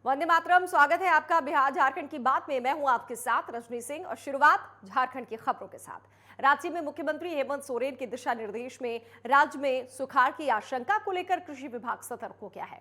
वंदे मातरम। स्वागत है आपका बिहार झारखंड की बात में। मैं हूं आपके साथ रजनी सिंह और शुरुआत झारखंड की खबरों के साथ। रांची में मुख्यमंत्री हेमंत सोरेन के दिशा निर्देश में राज्य में सुखाड़ की आशंका को लेकर कृषि विभाग सतर्क हो गया है।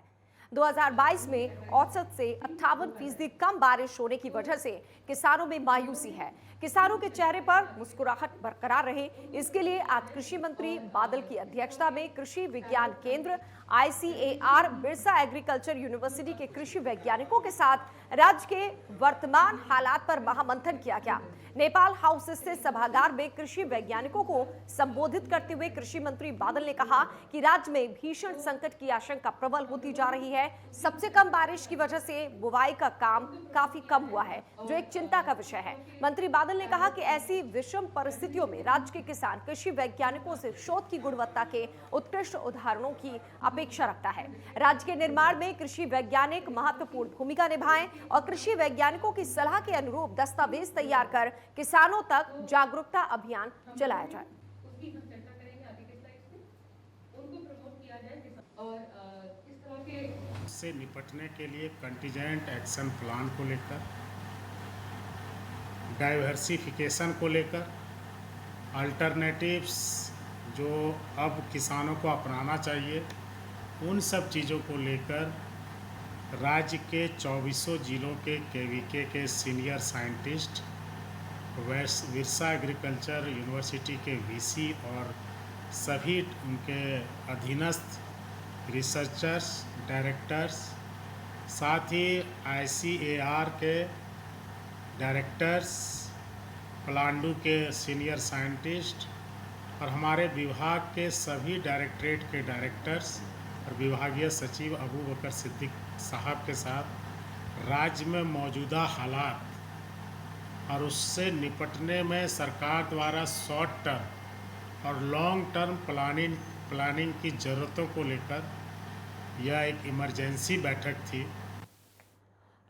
2022 में औसत से 58% कम बारिश होने की वजह से किसानों में मायूसी है। किसानों के चेहरे पर मुस्कुराहट बरकरार रहे, इसके लिए आज कृषि मंत्री बादल की अध्यक्षता में कृषि विज्ञान केंद्र ICAR बिरसा एग्रीकल्चर यूनिवर्सिटी के कृषि वैज्ञानिकों के साथ राज्य के वर्तमान हालात पर महामंथन किया गया। नेपाल हाउस स्थित सभागार में कृषि वैज्ञानिकों को संबोधित करते हुए कृषि मंत्री बादल ने कहा कि राज्य में भीषण संकट की आशंका प्रबल होती जा रही है। सबसे कम बारिश की वजह से बुवाई का काम काफी कम हुआ है, जो एक चिंता का विषय है। मंत्री बादल ने कहा कि ऐसी विषम परिस्थितियों में राज्य के किसान कृषि वैज्ञानिकों से शोध की गुणवत्ता के उत्कृष्ट उदाहरणों की अपेक्षा रखता है। राज्य के निर्माण में कृषि वैज्ञानिक महत्वपूर्ण भूमिका निभाएं और कृषि वैज्ञानिकों की सलाह के अनुरूप दस्तावेज तैयार कर किसानों तक जागरूकता अभियान चलाया जाए। से निपटने के लिए कंटीजेंट एक्शन प्लान को लेकर, डाइवर्सिफिकेशन को लेकर, अल्टरनेटिव्स जो अब किसानों को अपनाना चाहिए, उन सब चीज़ों को लेकर राज्य के 24 जिलों के KVK के senior scientist, Birsa agriculture university के VC और सभी उनके अधीनस्थ रिसर्चर्स, डायरेक्टर्स, साथ ही ICAR के डायरेक्टर्स, पलांडू के सीनियर साइंटिस्ट और हमारे विभाग के सभी डायरेक्टरेट के डायरेक्टर्स और विभागीय सचिव अबू बकर सिद्दीक साहब के साथ राज्य में मौजूदा हालात और उससे निपटने में सरकार द्वारा शॉर्ट टर्म और लॉन्ग टर्म प्लानिंग की ज़रूरतों को लेकर यह एक इमरजेंसी बैठक थी।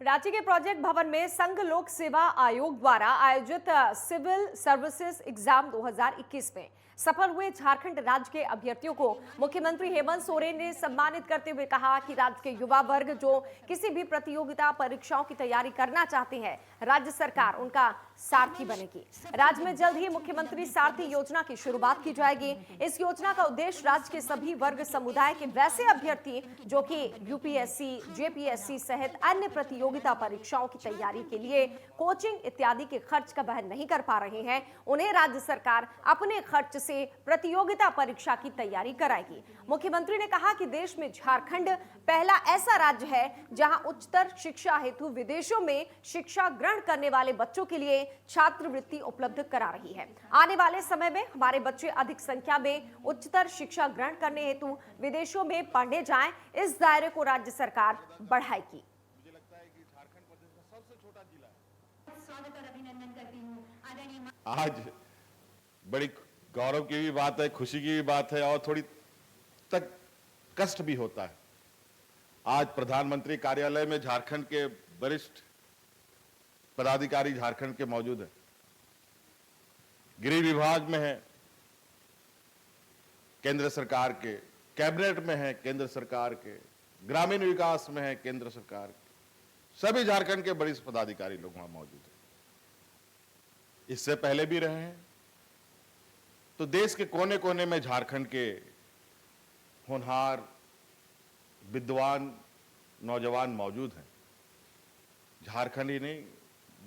रांची के प्रोजेक्ट भवन में संघ लोक सेवा आयोग द्वारा आयोजित सिविल सर्विसेज एग्जाम 2021 में सफल हुए झारखंड राज्य के अभ्यर्थियों को मुख्यमंत्री हेमंत सोरेन ने सम्मानित करते हुए कहा कि राज्य के युवा वर्ग जो किसी भी प्रतियोगिता परीक्षाओं की तैयारी करना चाहते हैं, राज्य सरकार उनका सारथी बनेगी। राज्य में जल्द ही मुख्यमंत्री सारथी योजना की शुरुआत की जाएगी। इस योजना का उद्देश्य राज्य के सभी वर्ग समुदाय के वैसे अभ्यर्थी जो कि UPSC, JPSC सहित अन्य प्रतियोगिता परीक्षाओं की तैयारी के लिए कोचिंग इत्यादि के खर्च का वहन नहीं कर पा रहे हैं, उन्हें राज्य सरकार अपने खर्च से प्रतियोगिता परीक्षा की तैयारी कराएगी। मुख्यमंत्री ने कहा कि देश में झारखंड पहला ऐसा राज्य है जहां उच्चतर शिक्षा हेतु विदेशों में शिक्षा ग्रहण करने वाले बच्चों के लिए छात्रवृत्ति उपलब्ध करा रही है। आने वाले समय में हमारे बच्चे अधिक संख्या में उच्चतर शिक्षा ग्रहण करने हेतु विदेशों में पढ़ने जाएं, इस दायरे को राज्य सरकार बढ़ाएगी। मुझे लगता है कि झारखंड प्रदेश का सबसे छोटा जिला है। स्वागत और अभिनंदन करती हूं। आज बड़ी गौरव की भी बात है, खुशी की भी बात है और थोड़ी तक कष्ट भी होता है। आज प्रधानमंत्री कार्यालय में झारखंड के वरिष्ठ पदाधिकारी झारखंड के मौजूद हैं, गृह विभाग में है केंद्र सरकार के, कैबिनेट में है केंद्र सरकार के, ग्रामीण विकास में है केंद्र सरकार के, सभी झारखंड के वरिष्ठ पदाधिकारी लोग वहां मौजूद हैं। इससे पहले भी रहे हैं। तो देश के कोने कोने में झारखंड के होनहार विद्वान नौजवान मौजूद हैं। झारखंड ही नहीं,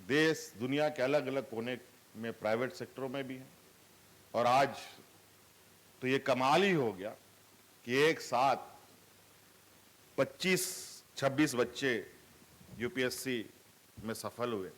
देश दुनिया के अलग अलग कोने में प्राइवेट सेक्टरों में भी हैं। और आज तो ये कमाल ही हो गया कि एक साथ 25-26 बच्चे UPSC में सफल हुए।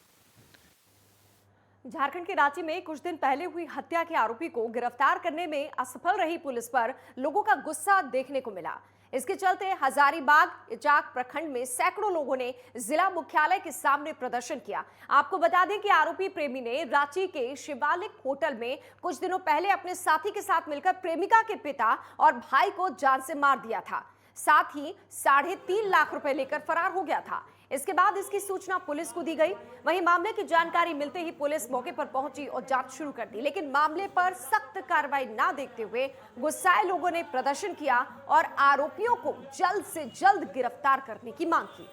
झारखंड के रांची में कुछ दिन पहले हुई हत्या के आरोपी को गिरफ्तार करने में असफल रही पुलिस पर लोगों का गुस्सा देखने को मिला। इसके चलते हजारीबाग इचाक प्रखंड में सैकड़ों लोगों ने जिला मुख्यालय के सामने प्रदर्शन किया। आपको बता दें कि आरोपी प्रेमी ने रांची के शिवालिक होटल में कुछ दिनों पहले अपने साथी के साथ मिलकर प्रेमिका के पिता और भाई को जान से मार दिया था। साथ ही 3.5 लाख रुपए लेकर फरार हो गया था। इसके बाद इसकी सूचना पुलिस को दी गई। वहीं मामले की जानकारी मिलते ही पुलिस मौके पर पहुंची और जांच शुरू कर दी, लेकिन मामले पर सख्त कार्रवाई न देखते हुए गुस्साए लोगों ने प्रदर्शन किया और आरोपियों को जल्द से जल्द गिरफ्तार करने की मांग की।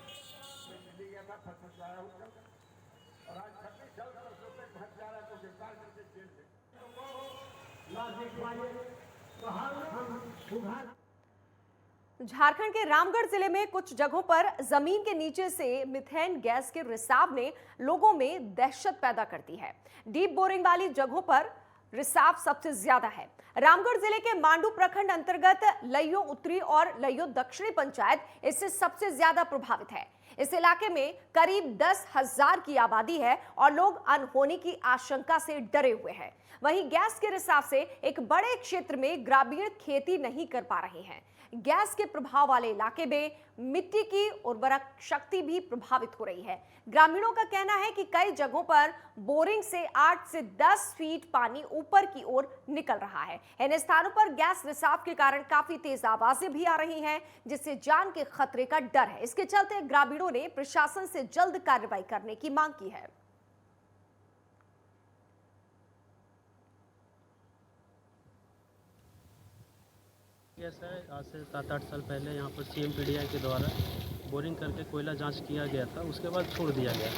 झारखंड के रामगढ़ जिले में कुछ जगहों पर जमीन के नीचे से मीथेन गैस के रिसाव ने लोगों में दहशत पैदा कर दी है। डीप बोरिंग वाली जगहों पर रिसाव सबसे ज्यादा है। रामगढ़ जिले के मांडू प्रखंड अंतर्गत लइयो उत्तरी और लइयो दक्षिणी पंचायत इससे सबसे ज्यादा प्रभावित है। इस इलाके में करीब 10,000 की आबादी है और लोग अनहोनी की आशंका से डरे हुए हैं। वहीं गैस के रिसाव से एक बड़े क्षेत्र में ग्रामीण खेती नहीं कर पा रहे हैं। गैस के प्रभाव वाले इलाके में मिट्टी की उर्वरक शक्ति भी प्रभावित हो रही है। ग्रामीणों का कहना है कि कई जगहों पर बोरिंग से 8 से 10 फीट पानी ऊपर की ओर निकल रहा है। इन स्थानों पर गैस रिसाव के कारण काफी तेज आवाजें भी आ रही हैं, जिससे जान के खतरे का डर है। इसके चलते ग्रामीणों ने प्रशासन से जल्द कार्रवाई करने की मांग की है। ऐसा है, आज से 7-8 साल पहले यहाँ पर CMPDI के द्वारा बोरिंग करके कोयला जांच किया गया था। उसके बाद छोड़ दिया गया।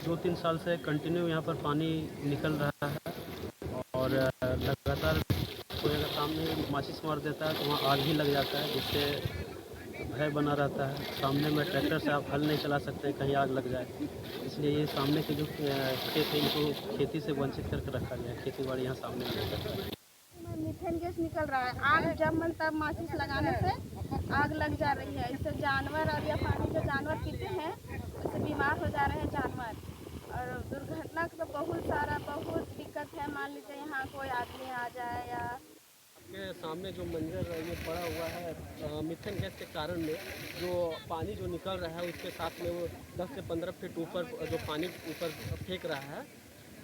2-3 साल से कंटिन्यू यहाँ पर पानी निकल रहा है और लगातार कोई अगर सामने माचिस मार देता है तो वहाँ आग ही लग जाता है, जिससे भय बना रहता है। सामने में ट्रैक्टर से आप हल नहीं चला सकते, कहीं आग लग जाए। इसलिए ये सामने के जो खेत है इनको खेती से वंचित करके रखा गया है। खेती बाड़ी यहाँ सामने नहीं करता है। मीथेन गैस निकल रहा है। आग जब मन तब माचिस लगाने से आग लग जा रही है। इससे जानवर और या पानी जो जानवर पीते हैं उससे बीमार हो जा रहे हैं जानवर। और दुर्घटना का तो बहुत दिक्कत है। मान लीजिए यहाँ कोई आदमी आ जाए या के सामने जो मंजर ये पड़ा हुआ है मीथेन गैस के कारण में जो पानी जो निकल रहा है उसके साथ में वो 10 से 15 फीट ऊपर जो पानी ऊपर फेंक रहा है।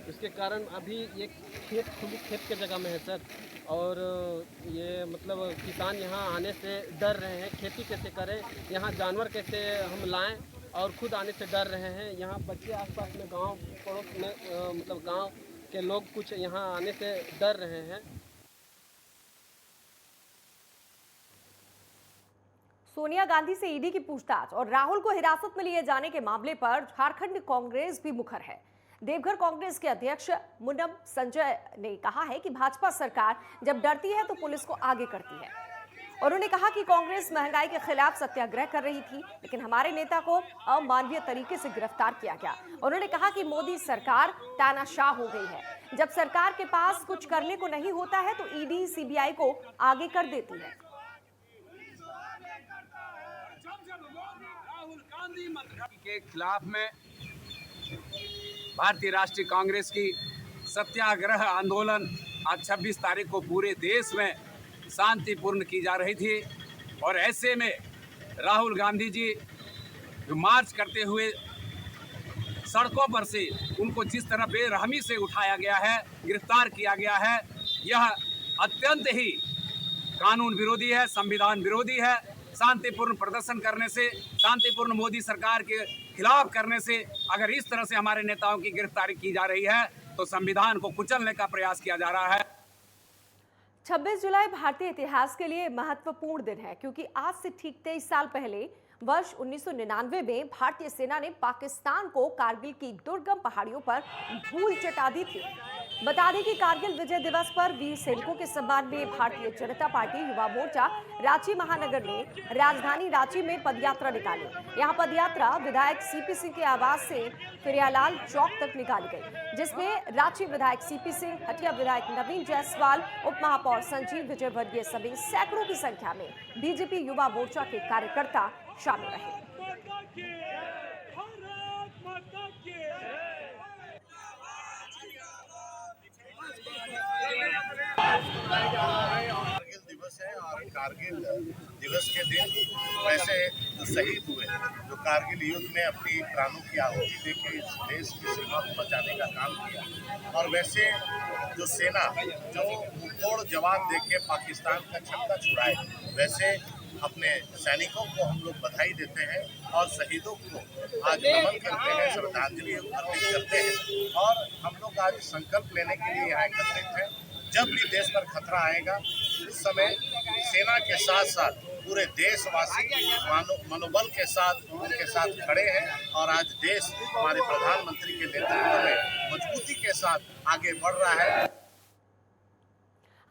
इसके कारण अभी ये खुली खेत के जगह में है सर। और ये मतलब किसान यहाँ आने से डर रहे हैं। खेती कैसे करें, यहाँ जानवर कैसे हम लाएं, और खुद आने से डर रहे हैं। यहाँ बच्चे आसपास में गांव पड़ोस में मतलब गांव के लोग कुछ यहाँ आने से डर रहे हैं। सोनिया गांधी से ईडी की पूछताछ और राहुल को हिरासत में लिए जाने के मामले पर झारखंड कांग्रेस भी मुखर है। देवघर कांग्रेस के अध्यक्ष मुन्नम संजय ने कहा है कि भाजपा सरकार जब डरती है तो पुलिस को आगे करती है। उन्होंने कहा कि कांग्रेस महंगाई के खिलाफ सत्याग्रह कर रही थी, लेकिन हमारे नेता को अमानवीय तरीके से गिरफ्तार किया गया। उन्होंने कहा कि मोदी सरकार तानाशाह हो गई है। जब सरकार के पास कुछ करने को नहीं होता है तो ईडी CBI को आगे कर देती है। राहुल गांधी के खिलाफ में भारतीय राष्ट्रीय कांग्रेस की सत्याग्रह आंदोलन आज 26 तारीख को पूरे देश में शांतिपूर्ण की जा रही थी। और ऐसे में राहुल गांधी जी जो मार्च करते हुए सड़कों पर से उनको जिस तरह बेरहमी से उठाया गया है, गिरफ्तार किया गया है, यह अत्यंत ही कानून विरोधी है, संविधान विरोधी है। शांतिपूर्ण प्रदर्शन करने से, शांतिपूर्ण मोदी सरकार के खिलाफ करने से अगर इस तरह से हमारे नेताओं की गिरफ्तारी की जा रही है तो संविधान को कुचलने का प्रयास किया जा रहा है। 26 जुलाई भारतीय इतिहास के लिए महत्वपूर्ण दिन है, क्योंकि आज से ठीक 23 साल पहले वर्ष 1999 में भारतीय सेना ने पाकिस्तान को कारगिल की दुर्गम पहाड़ियों पर धूल चटा दी थी। बता दें कि कारगिल विजय दिवस पर वीर सैनिकों के सम्मान में भारतीय जनता पार्टी युवा मोर्चा रांची महानगर ने राजधानी रांची में पदयात्रा निकाली। यहां पदयात्रा विधायक CP सिंह के आवास से फिरियालाल चौक तक निकाली गई, जिसमें रांची विधायक CP सिंह, हटिया विधायक नवीन जायसवाल, उप महापौर संजीव विजयवर्गीय समेत सैकड़ों की संख्या में BJP युवा मोर्चा के कार्यकर्ता शामिल रहे। कारगिल दिवस है और कारगिल दिवस के दिन वैसे जो शहीद हुए, जो कारगिल युद्ध में अपनी प्राणों की आहुति देके इस देश की सीमा को बचाने का काम किया, और वैसे जो सेना जो मुंहतोड़ जवाब देके पाकिस्तान का छक्का छुड़ाए, वैसे अपने सैनिकों को हम लोग बधाई देते हैं और शहीदों को आज नमन करते हैं, श्रद्धांजलि अर्पित करते हैं। और हम लोग आज संकल्प लेने के लिए यहाँ एकत्रित हैं। जब भी देश पर खतरा आएगा, इस समय सेना के साथ साथ पूरे देशवासी मनोबल के साथ उनके साथ खड़े हैं और आज देश हमारे प्रधानमंत्री के नेतृत्व में मजबूती के साथ आगे बढ़ रहा है।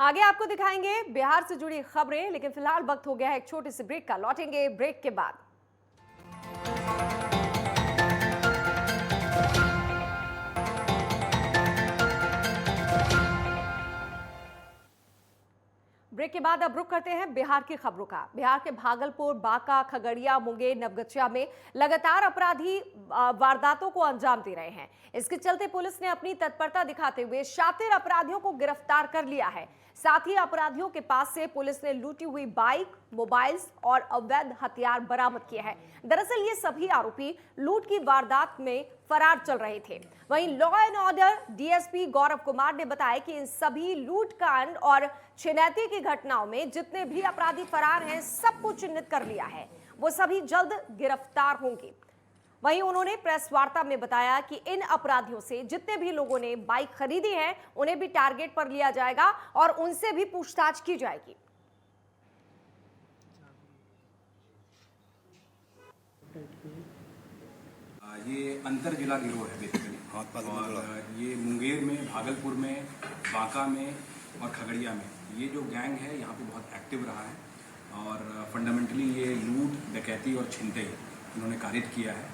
आगे आपको दिखाएंगे बिहार से जुड़ी खबरें, लेकिन फिलहाल वक्त हो गया है एक छोटे से ब्रेक का। लौटेंगे ब्रेक के बाद। ब्रेक के बाद अब रुक करते हैं बिहार की खबरों का। बिहार के भागलपुर, बांका, खगड़िया, मुंगेर, नवगछिया में लगातार अपराधी वारदातों को अंजाम दे रहे हैं। इसके चलते पुलिस ने अपनी तत्परता दिखाते हुए शातिर अपराधियों को गिरफ्तार कर लिया है। साथ ही अपराधियों के पास से पुलिस ने लूटी हुई बाइक, मोबाइल्स और अवैध हथियार बरामद किए हैं। दरअसल ये सभी आरोपी लूट की वारदात में फरार चल रहे थे। वहीं law and order DSP Gaurav Kumar ने बताया कि इन सभी लूटकांड और छिनैती की घटनाओं में जितने भी अपराधी फरार हैं, सबको चिन्हित कर लिया है। वो सभी जल्द गिरफ्तार होंगे। वहीं उन्होंने प्रेस वार्ता में बताया कि इन अपराधियों से जितने भी लोगों ने बाइक खरीदी है, उन्हें भी टारगेट पर लिया जाएगा और उनसे भी पूछताछ की जाएगी। ये अंतर जिला गिरोह है बेसिकली, और ये मुंगेर में, भागलपुर में, बांका में और खगड़िया में ये जो गैंग है यहाँ पे बहुत एक्टिव रहा है। और फंडामेंटली ये लूट, डकैती और छिनतई इन्होंने कारित किया है।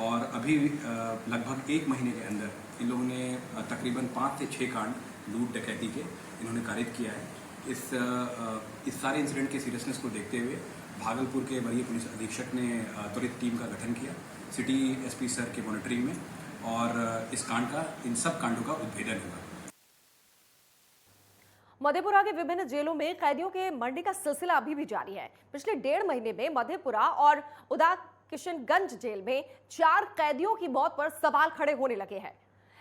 और अभी लगभग 1 महीने के अंदर इन लोगों ने तकरीबन 5 से 6 कांड लूट डकैती के इन्होंने कारित किया है। इस सारे इंसिडेंट के सीरियसनेस को देखते हुए भागलपुर के वरीय पुलिस अधीक्षक ने त्वरित टीम का गठन किया सिटी एसपी सर के मॉनिटरिंग में, और इन सब कांडों का उद्भेदन हुआ। मधेपुरा के विभिन्न जेलों में कैदियों के मरने का सिलसिला अभी भी जारी है। पिछले 1.5 महीने में मधेपुरा और उदा किशनगंज जेल में 4 कैदियों की मौत पर सवाल खड़े होने लगे हैं।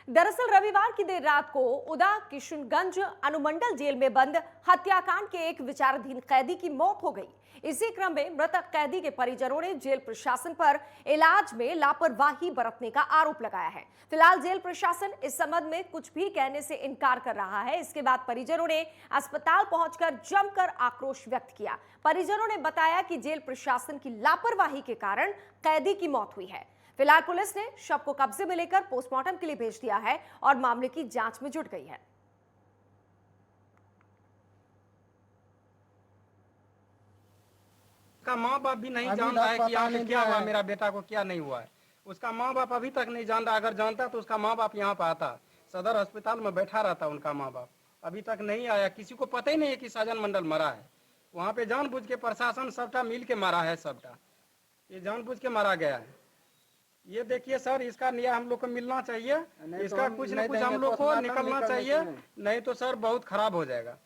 दरअसल रविवार की देर रात को उदा किशनगंज अनुमंडल जेल में बंद हत्याकांड के एक विचाराधीन कैदी की मौत हो गई। इसी क्रम में मृतक कैदी के परिजनों ने जेल प्रशासन पर इलाज में लापरवाही बरतने का आरोप लगाया है। फिलहाल जेल प्रशासन इस संबंध में कुछ भी कहने से इनकार कर रहा है। इसके बाद परिजनों ने अस्पताल पहुंचकर जमकर आक्रोश व्यक्त किया। परिजनों ने बताया कि जेल प्रशासन की लापरवाही के कारण कैदी की मौत हुई है। फिलहाल पुलिस ने शव को कब्जे में लेकर पोस्टमार्टम के लिए भेज दिया है और मामले की जांच में जुट गई है। उसका माँ बाप भी नहीं जान रहा है कि यहाँ पे क्या हुआ, मेरा बेटा को क्या नहीं हुआ है। उसका माँ बाप अभी तक नहीं जान रहा। अगर जानता तो उसका माँ बाप यहाँ पे आता, सदर अस्पताल में बैठा रहता। उनका माँ बाप अभी तक नहीं आया। किसी को पता ही नहीं है कि साजन मंडल मरा है। वहाँ पे जानबूझ के प्रशासन सबटा मिल के मारा है। सबटा ये जानबूझ के मारा गया है। ये देखिए सर, इसका न्याय हम लोग को मिलना चाहिए। इसका कुछ न कुछ हम लोग को निकलना चाहिए, नहीं तो सर बहुत खराब हो जाएगा।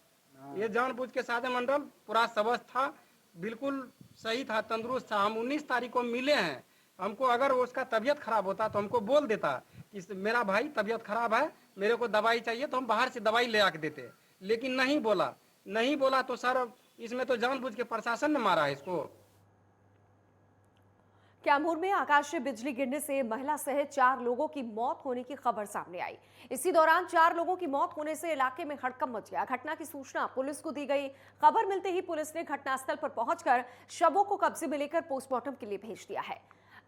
ये जानबूझ के साजन मंडल पूरा सबस था, बिल्कुल सही था, तंदुरुस्त था। हम 19 तारीख को मिले हैं। हमको अगर उसका तबीयत खराब होता तो हमको बोल देता कि मेरा भाई तबीयत खराब है, मेरे को दवाई चाहिए, तो हम बाहर से दवाई ले आके देते। लेकिन नहीं बोला तो सर इसमें तो जानबूझ के प्रशासन ने मारा है इसको। कैमूर में आकाशीय बिजली गिरने से महिला सहित 4 लोगों की मौत होने की खबर सामने आई। इसी दौरान 4 लोगों की मौत होने से इलाके में हड़कंप मच गया। घटना की सूचना पुलिस को दी गई। खबर मिलते ही पुलिस ने घटनास्थल पर पहुंचकर शवों को कब्जे में लेकर पोस्टमार्टम के लिए भेज दिया है।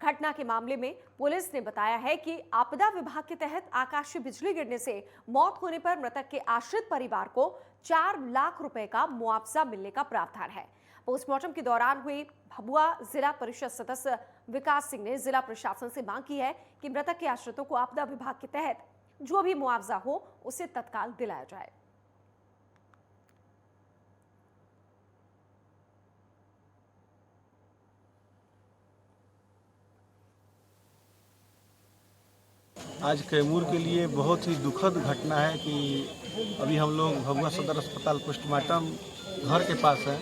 घटना के मामले में पुलिस ने बताया है कि आपदा विभाग के तहत आकाशीय बिजली गिरने से मौत होने पर मृतक के आश्रित परिवार को 4 लाख रुपए का मुआवजा मिलने का प्रावधान है। पोस्टमार्टम के दौरान हुई भभुआ जिला परिषद सदस्य विकास सिंह ने जिला प्रशासन से मांग की है कि मृतक के आश्रितों को आपदा विभाग के तहत जो भी मुआवजा हो उसे तत्काल दिलाया जाए। आज कैमूर के लिए बहुत ही दुखद घटना है कि अभी हम लोग भभुआ सदर अस्पताल पोस्टमार्टम घर के पास हैं।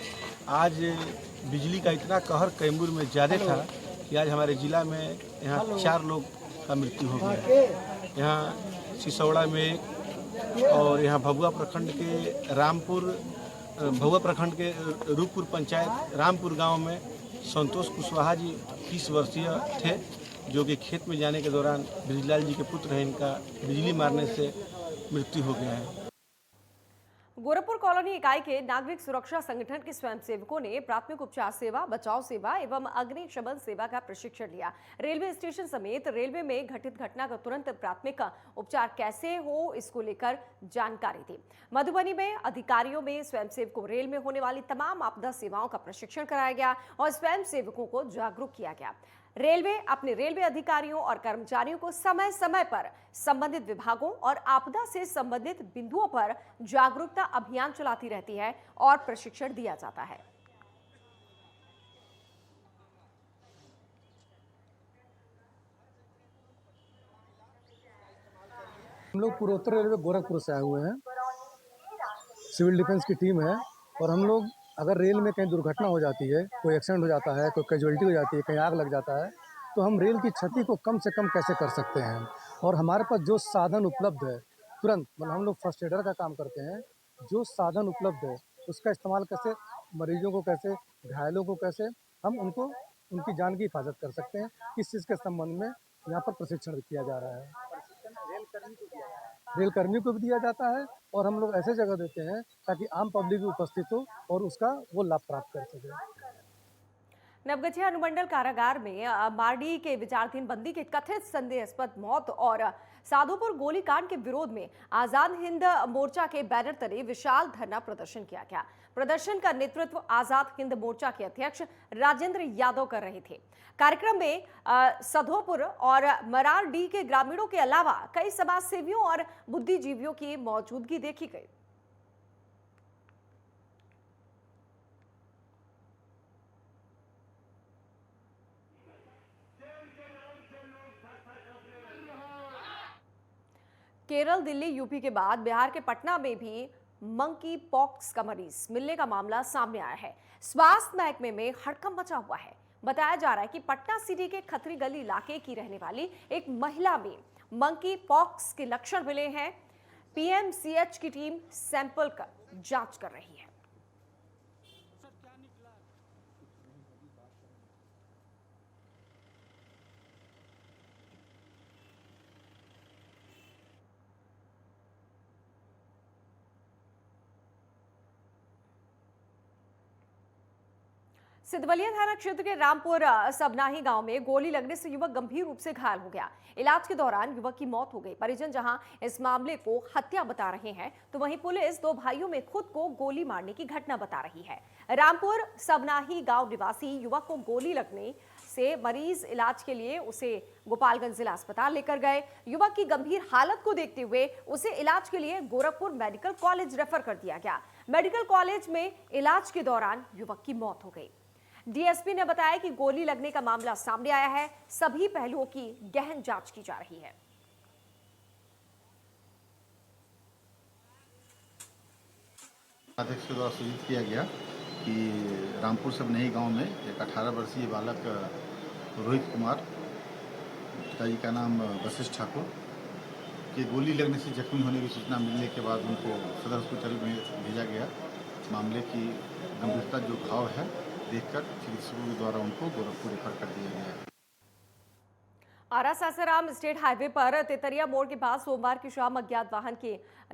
आज बिजली का इतना कहर कैमूर में ज़्यादा था कि आज हमारे ज़िला में यहाँ 4 लोग का मृत्यु हो गया। यहाँ सिसौड़ा में और यहाँ भभुआ प्रखंड के भभुआ प्रखंड के रूपपुर पंचायत रामपुर गांव में संतोष कुशवाहा जी 30 वर्षीय थे, जो कि खेत में जाने के दौरान बिजलीलाल जी के पुत्र हैं, इनका बिजली मारने से मृत्यु हो गया है। गोरखपुर कॉलोनी इकाई के नागरिक सुरक्षा संगठन के स्वयंसेवकों ने प्राथमिक उपचार सेवा, बचाव सेवा एवं अग्निशमन सेवा का प्रशिक्षण लिया। रेलवे स्टेशन समेत रेलवे में घटित घटना का तुरंत प्राथमिक उपचार कैसे हो, इसको लेकर जानकारी दी। मधुबनी में अधिकारियों में स्वयंसेवकों को रेल में होने वाली तमाम आपदा सेवाओं का प्रशिक्षण कराया गया और स्वयंसेवकों को जागरूक किया गया। रेलवे अपने रेलवे अधिकारियों और कर्मचारियों को समय समय पर संबंधित विभागों और आपदा से संबंधित बिंदुओं पर जागरूकता अभियान चलाती रहती है और प्रशिक्षण दिया जाता है। हम लोग पूर्वोत्तर रेलवे गोरखपुर से आए हुए हैं। सिविल डिफेंस की टीम है और हम लोग अगर रेल में कहीं दुर्घटना हो जाती है, कोई एक्सीडेंट हो जाता है, कोई कैजुअलिटी हो जाती है, कहीं आग लग जाता है, तो हम रेल की क्षति को कम से कम कैसे कर सकते हैं। और हमारे पास जो साधन उपलब्ध है तुरंत, मतलब हम लोग फर्स्ट एडर का काम करते हैं, जो साधन उपलब्ध है उसका इस्तेमाल कैसे, मरीजों को कैसे, घायलों को कैसे हम उनको उनकी जान की हिफाजत कर सकते हैं, इस चीज़ के संबंध में यहाँ पर प्रशिक्षण किया जा रहा है। रेल कर्मी को भी दिया जाता है और हम लोग ऐसे जगह देते हैं ताकि आम पब्लिक भी उपस्थित हो और उसका वो लाभ प्राप्त कर सके। नवगछिया अनुमंडल कारागार में मारडी के विचाराधीन बंदी के कथित संदेहास्पद मौत और साधुपुर गोलीकांड के विरोध में आजाद हिंद मोर्चा के बैनर तले विशाल धरना प्रदर्शन किया गया। प्रदर्शन का नेतृत्व आजाद हिंद मोर्चा के अध्यक्ष राजेंद्र यादव कर रहे थे। कार्यक्रम में साधुपुर और मरारडी के ग्रामीणों के अलावा कई समाज सेवियों और बुद्धिजीवियों की मौजूदगी देखी गई। केरल, दिल्ली, यूपी के बाद बिहार के पटना में भी मंकी पॉक्स का मरीज मिलने का मामला सामने आया है। स्वास्थ्य महकमे में हड़कंप मचा हुआ है। बताया जा रहा है कि पटना सिटी के खत्री गली इलाके की रहने वाली एक महिला में मंकी पॉक्स के लक्षण मिले हैं। पीएमसीएच की टीम सैंपल का जांच कर रही है। सिद्धवलिया थाना क्षेत्र के रामपुर सबनाही गांव में गोली लगने से युवक गंभीर रूप से घायल हो गया। इलाज के दौरान युवक की मौत हो गई। परिजन जहां इस मामले को हत्या बता रहे हैं, तो वहीं पुलिस दो भाइयों में खुद को गोली मारने की घटना बता रही है। रामपुर सबनाही गांव निवासी युवक को गोली लगने से मरीज इलाज के लिए उसे गोपालगंज जिला अस्पताल लेकर गए। युवक की गंभीर हालत को देखते हुए उसे इलाज के लिए गोरखपुर मेडिकल कॉलेज रेफर कर दिया गया। मेडिकल कॉलेज में इलाज के दौरान युवक की मौत हो गई। डीएसपी ने बताया कि गोली लगने का मामला सामने आया है। सभी पहलुओं की गहन जांच की जा रही है। अध्यक्ष के द्वारा सूचित किया गया कि रामपुर सबनही गांव में एक 18 वर्षीय बालक रोहित कुमार, पिताजी का नाम वशिष्ठ ठाकुर, के गोली लगने से जख्मी होने की सूचना मिलने के बाद उनको सदर अस्पताल में भेजा गया। मामले की गंभीरता जो घाव है देखकर चिकित्सकों के द्वारा उनको गोरखपुर रेफर कर दिया गया है। आरा सासाराम स्टेट हाईवे पर तेतरिया मोड़ के पास सोमवार की शाम अज्ञात वाहन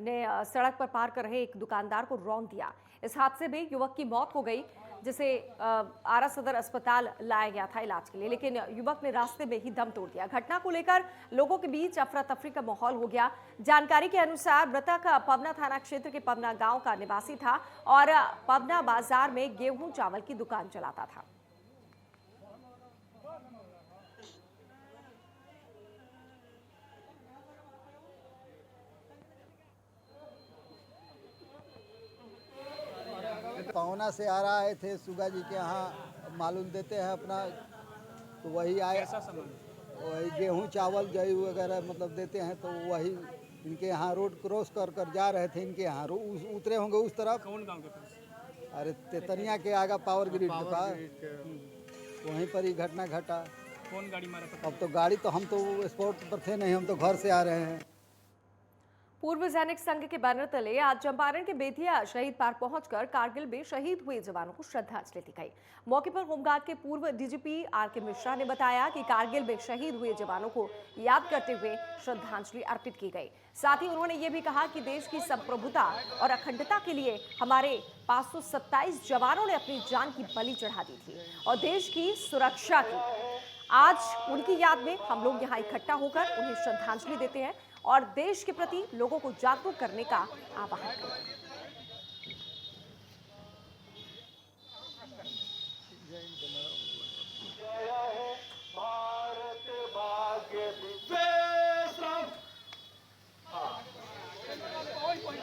ने सड़क पर पार कर रहे एक दुकानदार को रौंद दिया। इस हादसे में युवक की मौत हो गई, जिसे आरा सदर अस्पताल लाया गया था इलाज के लिए, लेकिन युवक ने रास्ते में ही दम तोड़ दिया। घटना को लेकर लोगों के बीच अफरा तफरी का माहौल हो गया। जानकारी के अनुसार मृतक पवना थाना क्षेत्र के पवना गांव का निवासी था और पवना बाजार में गेहूं चावल की दुकान चलाता था। पवना से आ रहा है थे, सुगा जी के यहाँ मालूम देते हैं अपना, तो वही आए, वही गेहूं चावल जई वगैरह मतलब देते हैं, तो वही इनके यहाँ रोड क्रॉस कर कर जा रहे थे। इनके यहाँ उतरे होंगे उस तरफ। कौन गांव के पास? अरे तेतरिया के आगे पावर ग्रिड के पास, वहीं पर ही घटना घटा। कौन गाड़ी मारा था? अब तो गाड़ी तो हम तो स्पॉट पर थे नहीं, हम तो घर से आ रहे हैं। पूर्व सैनिक संघ के बैनर तले आज चंपारण के बेतिया शहीद पार्क पहुंचकर कारगिल में शहीद हुए जवानों को श्रद्धांजलि दी गई। मौके पर होमगार्ड के पूर्व डीजीपी आर.के. मिश्रा ने बताया कि कारगिल में शहीद हुए जवानों को याद करते हुए श्रद्धांजलि अर्पित की गई। साथ ही उन्होंने ये भी कहा कि देश की संप्रभुता और अखंडता के लिए हमारे 527 जवानों ने अपनी जान की बलि चढ़ा दी थी और देश की सुरक्षा की। आज उनकी याद में हम लोग यहाँ इकट्ठा होकर उन्हें श्रद्धांजलि देते हैं और देश के प्रति लोगों को जागरूक करने का आह्वान करते हैं।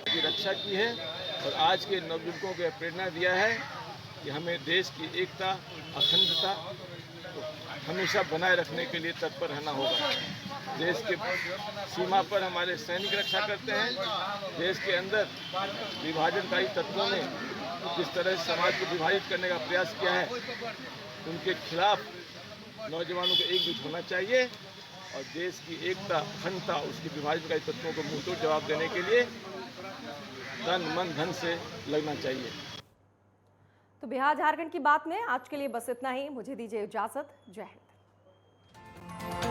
की रक्षा की है और आज के नवयुवकों को प्रेरणा दिया है कि हमें देश की एकता, अखंडता हमेशा बनाए रखने के लिए तत्पर रहना होगा। देश के सीमा पर हमारे सैनिक रक्षा करते हैं। देश के अंदर विभाजनकारी तत्वों ने जिस तरह से समाज को विभाजित करने का प्रयास किया है, उनके खिलाफ नौजवानों को एकजुट होना चाहिए और देश की एकता, अखंडता, उसके विभाजनकारी तत्वों को मुंहतोड़ जवाब देने के लिए तन मन धन से लगना चाहिए। तो बिहार झारखंड की बात में आज के लिए बस इतना ही। मुझे दीजिए इजाजत। जय हिंद।